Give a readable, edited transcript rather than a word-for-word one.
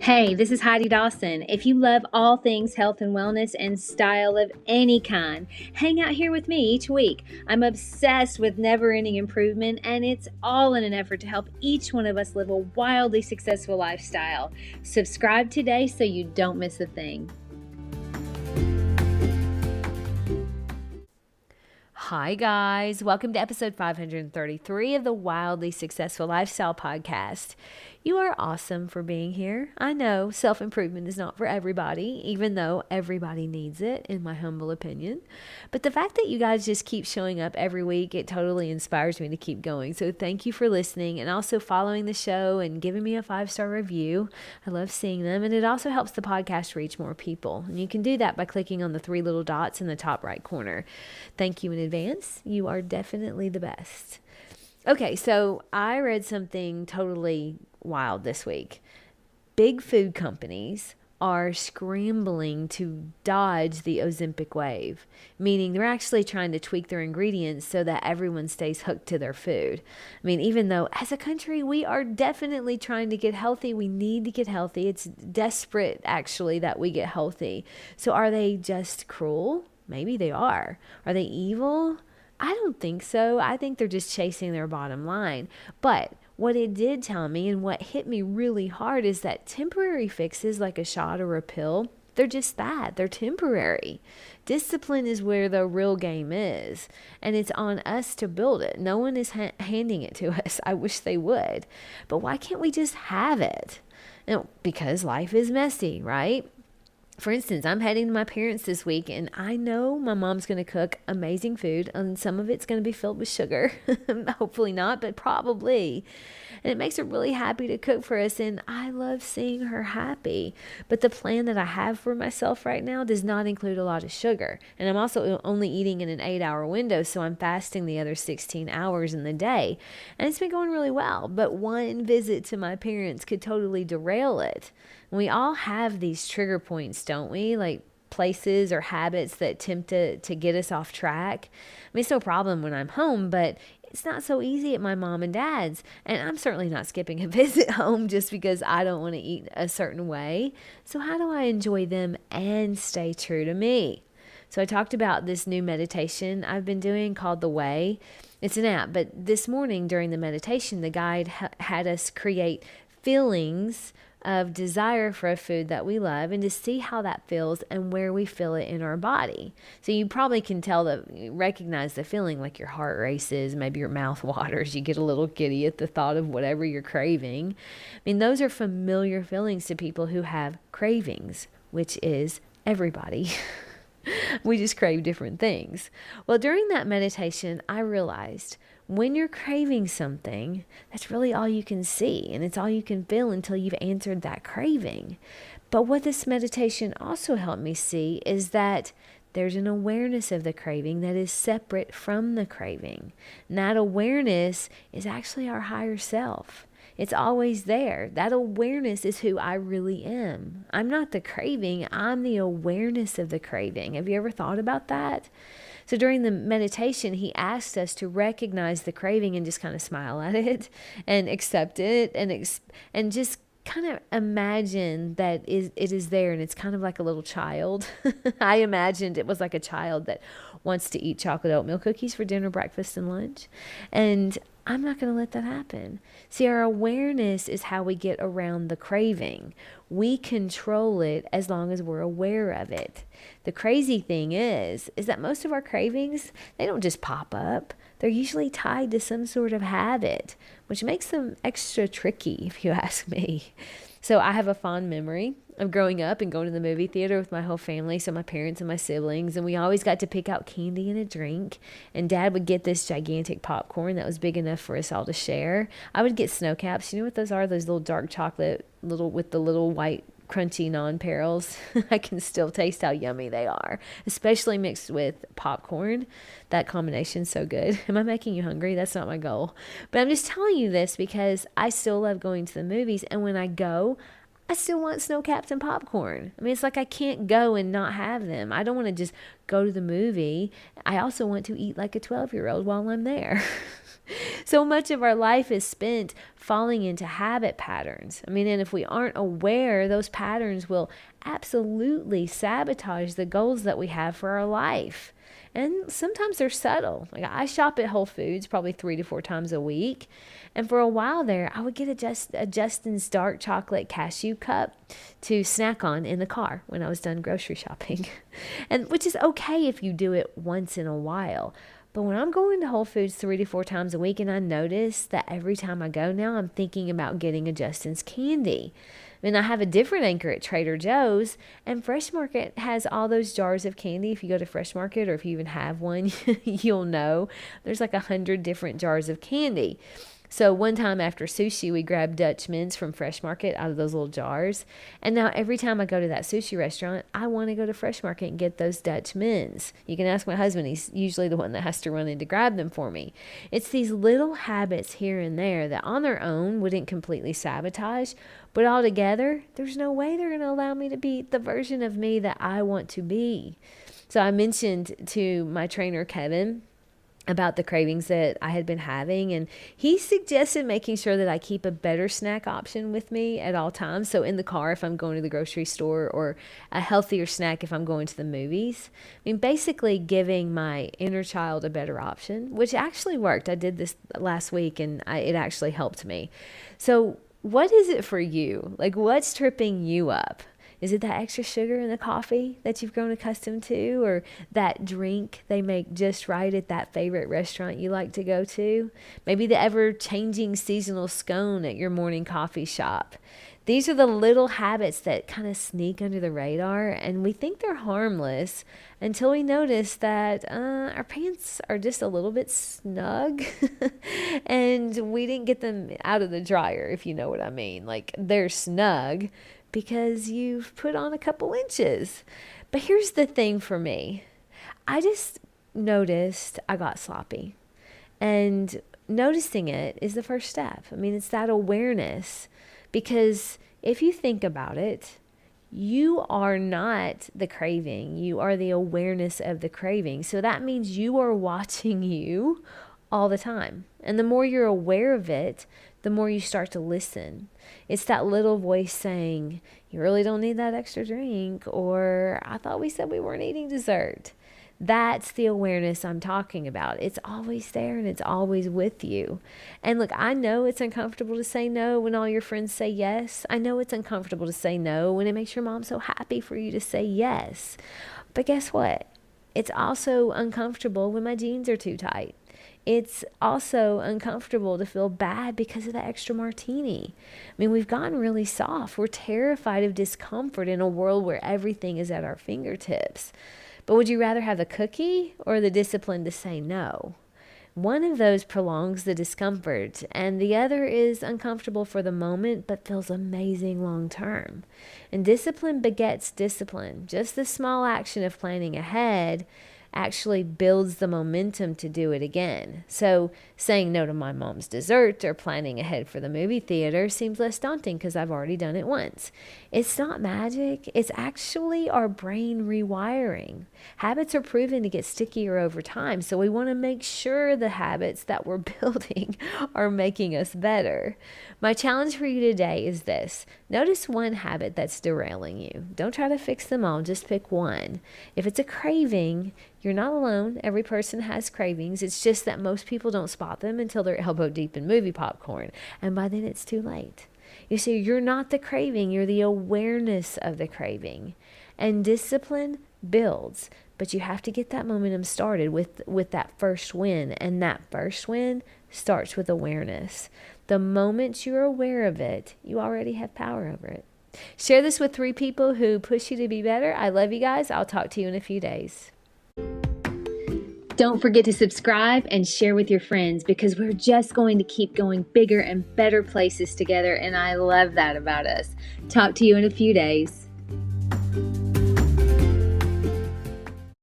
Hey, this is Heidi Dawson. If you love all things health and wellness and style of any kind, hang out here with me each week. I'm obsessed with never-ending improvement, and it's all in an effort to help each one of us live a wildly successful lifestyle. Subscribe today so you don't miss a thing. Hi, guys. Welcome to episode 533 of the Wildly Successful Lifestyle Podcast. You are awesome for being here. I know self-improvement is not for everybody, even though everybody needs it, in my humble opinion. But the fact that you guys just keep showing up every week, it totally inspires me to keep going. So thank you for listening and also following the show and giving me a 5-star review. I love seeing them, and it also helps the podcast reach more people. And you can do that by clicking on the 3 little dots in the top right corner. Thank you in advance. You are definitely the best. Okay, so I read something totally wild this week. Big food companies are scrambling to dodge the Ozempic wave, meaning they're actually trying to tweak their ingredients so that everyone stays hooked to their food. I mean, even though as a country, we are definitely trying to get healthy. We need to get healthy. It's desperate, actually, that we get healthy. So are they just cruel? Maybe they are. Are they evil? I don't think so. I think they're just chasing their bottom line. But what it did tell me and what hit me really hard is that temporary fixes like a shot or a pill, they're just that. They're temporary. Discipline is where the real game is, and it's on us to build it. No one is handing it to us. I wish they would. But why can't we just have it? Because life is messy, right? For instance, I'm heading to my parents this week, and I know my mom's going to cook amazing food, and some of it's going to be filled with sugar. Hopefully not, but probably. And it makes her really happy to cook for us, and I love seeing her happy. But the plan that I have for myself right now does not include a lot of sugar. And I'm also only eating in an 8-hour window, so I'm fasting the other 16 hours in the day. And it's been going really well, but one visit to my parents could totally derail it. We all have these trigger points, don't we? Like places or habits that tempt to get us off track. I mean, it's no problem when I'm home, but it's not so easy at my mom and dad's. And I'm certainly not skipping a visit home just because I don't want to eat a certain way. So how do I enjoy them and stay true to me? So I talked about this new meditation I've been doing called The Way. It's an app, but this morning during the meditation, the guide had us create feelings of desire for a food that we love and to see how that feels and where we feel it in our body. So you probably can recognize the feeling, like your heart races, maybe your mouth waters, you get a little giddy at the thought of whatever you're craving. I mean, those are familiar feelings to people who have cravings, which is everybody. We just crave different things. Well, during that meditation, I realized when you're craving something, that's really all you can see, and it's all you can feel until you've answered that craving. But what this meditation also helped me see is that there's an awareness of the craving that is separate from the craving. And that awareness is actually our higher self. It's always there. That awareness is who I really am. I'm not the craving. I'm the awareness of the craving. Have you ever thought about that? So during the meditation, he asked us to recognize the craving and just kind of smile at it and accept it and just kind of imagine that it is there, and it's kind of like a little child. I imagined it was like a child that wants to eat chocolate oatmeal cookies for dinner, breakfast, and lunch. And I'm not going to let that happen. See, our awareness is how we get around the craving. We control it as long as we're aware of it. The crazy thing is that most of our cravings, they don't just pop up. They're usually tied to some sort of habit, which makes them extra tricky, if you ask me. So I have a fond memory of growing up and going to the movie theater with my whole family, so my parents and my siblings, and we always got to pick out candy and a drink, and Dad would get this gigantic popcorn that was big enough for us all to share. I would get snow caps. You know what those are? Those little dark chocolate, with the little white crunchy non-perils. I can still taste how yummy they are, especially mixed with popcorn. That combination's so good. Am I making you hungry? That's not my goal. But I'm just telling you this because I still love going to the movies, and when I go, I still want snow caps and popcorn. I mean, it's like I can't go and not have them. I don't want to just go to the movie. I also want to eat like a 12-year-old while I'm there. So much of our life is spent falling into habit patterns. I mean, and if we aren't aware, those patterns will absolutely sabotage the goals that we have for our life. And sometimes they're subtle. Like, I shop at Whole Foods probably 3 to 4 times a week. And for a while there, I would get a Justin's dark chocolate cashew cup to snack on in the car when I was done grocery shopping. And which is okay if you do it once in a while. But when I'm going to Whole Foods 3 to 4 times a week, and I notice that every time I go now, I'm thinking about getting a Justin's candy. I mean, I have a different anchor at Trader Joe's, and Fresh Market has all those jars of candy. If you go to Fresh Market, or if you even have one, you'll know there's like 100 different jars of candy. So one time after sushi, we grabbed Dutch mints from Fresh Market out of those little jars. And now every time I go to that sushi restaurant, I want to go to Fresh Market and get those Dutch mints. You can ask my husband. He's usually the one that has to run in to grab them for me. It's these little habits here and there that on their own wouldn't completely sabotage, but altogether, there's no way they're going to allow me to be the version of me that I want to be. So I mentioned to my trainer, Kevin, about the cravings that I had been having, and he suggested making sure that I keep a better snack option with me at all times. So in the car if I'm going to the grocery store, or a healthier snack if I'm going to the movies. I mean, basically giving my inner child a better option, which actually worked. I did this last week, and it actually helped me. So what is it for you? Like, what's tripping you up? Is it that extra sugar in the coffee that you've grown accustomed to, or that drink they make just right at that favorite restaurant you like to go to? Maybe the ever-changing seasonal scone at your morning coffee shop. These are the little habits that kind of sneak under the radar, and we think they're harmless until we notice that our pants are just a little bit snug and we didn't get them out of the dryer, if you know what I mean. Like, they're snug because you've put on a couple inches. But here's the thing for me. I just noticed I got sloppy. And noticing it is the first step. I mean, it's that awareness. Because if you think about it, you are not the craving. You are the awareness of the craving. So that means you are watching you all the time. And the more you're aware of it, the more you start to listen. It's that little voice saying, you really don't need that extra drink, or I thought we said we weren't eating dessert. That's the awareness I'm talking about. It's always there, and it's always with you. And look, I know it's uncomfortable to say no when all your friends say yes. I know it's uncomfortable to say no when it makes your mom so happy for you to say yes. But guess what? It's also uncomfortable when my jeans are too tight. It's also uncomfortable to feel bad because of the extra martini. I mean, we've gotten really soft. We're terrified of discomfort in a world where everything is at our fingertips. But would you rather have the cookie or the discipline to say no? One of those prolongs the discomfort, and the other is uncomfortable for the moment but feels amazing long term. And discipline begets discipline. Just the small action of planning ahead actually builds the momentum to do it again. So saying no to my mom's dessert or planning ahead for the movie theater seems less daunting because I've already done it once. It's not magic. It's actually our brain rewiring. Habits are proven to get stickier over time, so we want to make sure the habits that we're building are making us better. My challenge for you today is this. Notice one habit that's derailing you. Don't try to fix them all. Just pick one. If it's a craving, you're not alone. Every person has cravings. It's just that most people don't spot them until they're elbow deep in movie popcorn. And by then it's too late. You see, you're not the craving. You're the awareness of the craving. And discipline builds. But you have to get that momentum started with that first win. And that first win starts with awareness. The moment you're aware of it, you already have power over it. Share this with 3 people who push you to be better. I love you guys. I'll talk to you in a few days. Don't forget to subscribe and share with your friends, because we're just going to keep going bigger and better places together, and I love that about us. Talk to you in a few days.